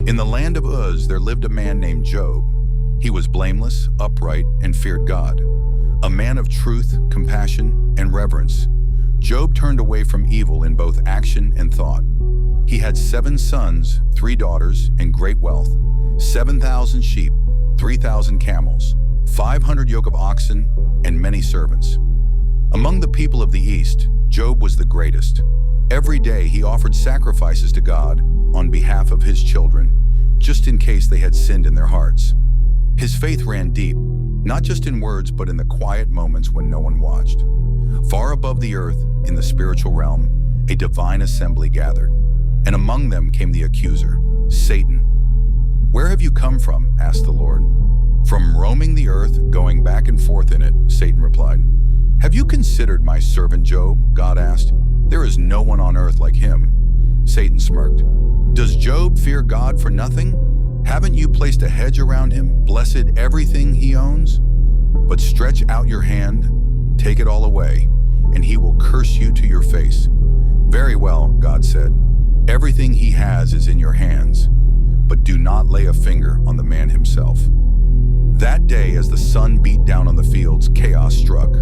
In the land of Uz, there lived a man named Job. He was blameless, upright, and feared God. A man of truth, compassion, and reverence. Job turned away from evil in both action and thought. He had 7 sons, 3 daughters, and great wealth, 7,000 sheep, 3,000 camels, 500 yoke of oxen, and many servants. Among the people of the East, Job was the greatest. Every day he offered sacrifices to God on behalf of his children, just in case they had sinned in their hearts. His faith ran deep, not just in words but in the quiet moments when no one watched. Far above the earth, in the spiritual realm, a divine assembly gathered, and among them came the accuser, Satan. "Where have you come from?" asked the Lord. "From roaming the earth, going back and forth in it," Satan replied. "Have you considered my servant Job?" God asked. "There is no one on earth like him." Satan smirked. "Does Job fear God for nothing? Haven't you placed a hedge around him, blessed everything he owns? But stretch out your hand, take it all away, and he will curse you to your face." "Very well," God said. "Everything he has is in your hands, but do not lay a finger on the man himself." That day, as the sun beat down on the fields, chaos struck.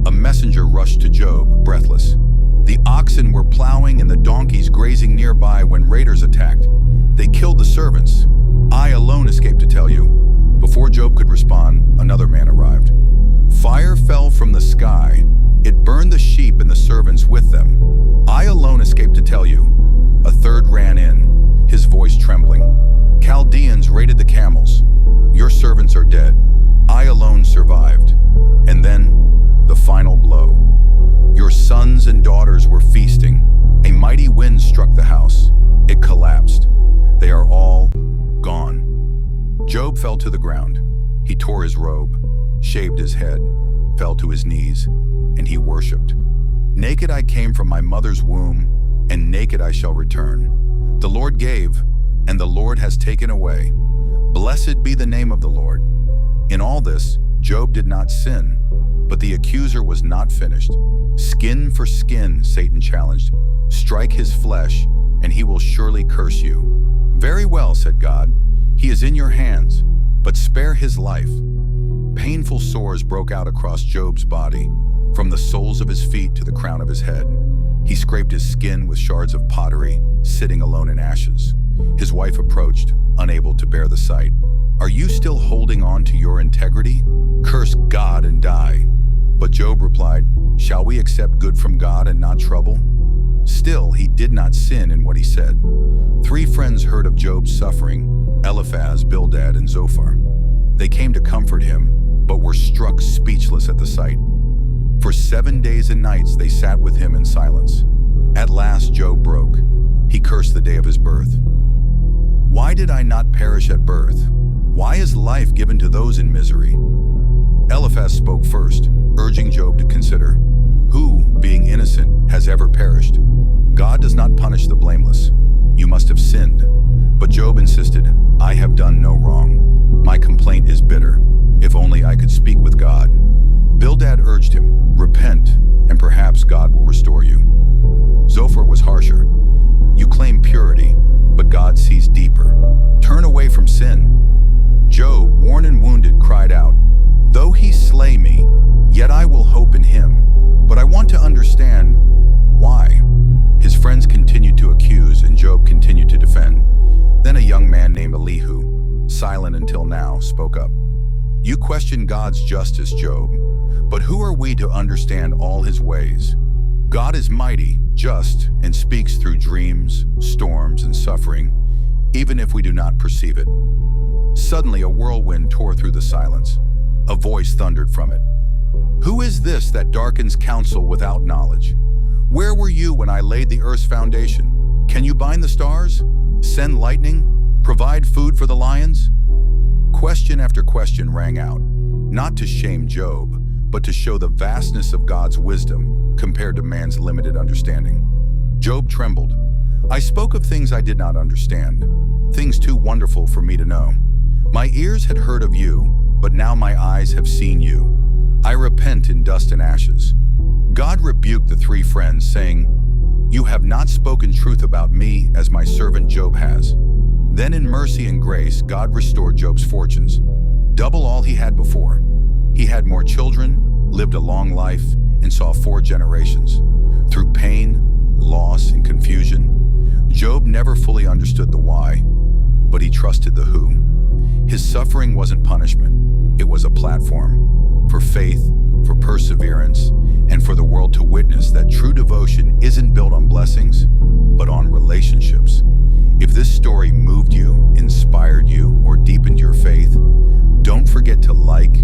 A messenger rushed to Job, breathless. The oxen were plowing and the donkeys grazing nearby when raiders attacked. They killed the servants. I alone escaped to tell you. Before Job could respond, another man arrived. Fire fell from the sky. It burned the sheep and the servants with them. I alone escaped to tell you. A third ran in, his voice trembling. Chaldeans raided the camels. Your servants are dead. I alone survived. And then, the final blow. Your sons and daughters were feasting. A mighty wind struck the house. It collapsed. They are all gone. Job fell to the ground. He tore his robe, shaved his head, fell to his knees, and he worshipped. "Naked I came from my mother's womb, and naked I shall return. The Lord gave, and the Lord has taken away. Blessed be the name of the Lord." In all this, Job did not sin, but the accuser was not finished. "Skin for skin," Satan challenged. "Strike his flesh, and he will surely curse you." "Very well," said God. "He is in your hands, but spare his life." Painful sores broke out across Job's body, from the soles of his feet to the crown of his head. He scraped his skin with shards of pottery, sitting alone in ashes. His wife approached, unable to bear the sight. "Are you still holding on to your integrity? Curse God and die." But Job replied, "Shall we accept good from God and not trouble?" Still, he did not sin in what he said. 3 friends heard of Job's suffering, Eliphaz, Bildad, and Zophar. They came to comfort him, but were struck speechless at the sight. For 7 days and nights they sat with him in silence. At last Job broke. He cursed the day of his birth. "Why did I not perish at birth? Why is life given to those in misery?" Eliphaz spoke first, urging Job to consider. "Who, being innocent, has ever perished? God does not punish the blameless. You must have sinned." But Job insisted, "I have done no wrong. My complaint is bitter. If only I could speak with God." Bildad urged him, "Repent, and perhaps God will restore you." Zophar was harsher. "You claim purity, but God sees deeper. Turn away from sin." Job, worn and wounded, cried out, "Though he slay me, yet I will hope in him. But I want to understand why." His friends continued to accuse, and Job continued to defend. Then a young man named Elihu, silent until now, spoke up. "You question God's justice, Job, but who are we to understand all his ways? God is mighty, just, and speaks through dreams, storms, and suffering, even if we do not perceive it." Suddenly a whirlwind tore through the silence. A voice thundered from it. "Who is this that darkens counsel without knowledge? Where were you when I laid the earth's foundation? Can you bind the stars? Send lightning? Provide food for the lions?" Question after question rang out, not to shame Job, but to show the vastness of God's wisdom compared to man's limited understanding. Job trembled. "I spoke of things I did not understand, things too wonderful for me to know. My ears had heard of you, but now my eyes have seen you. I repent in dust and ashes." God rebuked the 3 friends, saying, "You have not spoken truth about me as my servant Job has. Then in mercy and grace, God restored Job's fortunes, double all he had before. He had more children, lived a long life, and saw 4 generations. Through pain, loss, and confusion, Job never fully understood the why, but he trusted the who. His suffering wasn't punishment, it was a platform for faith, for perseverance, and for the world to witness that true devotion isn't built on blessings, but on relationships. If this story moved you, inspired you, or deepened your faith, don't forget to like,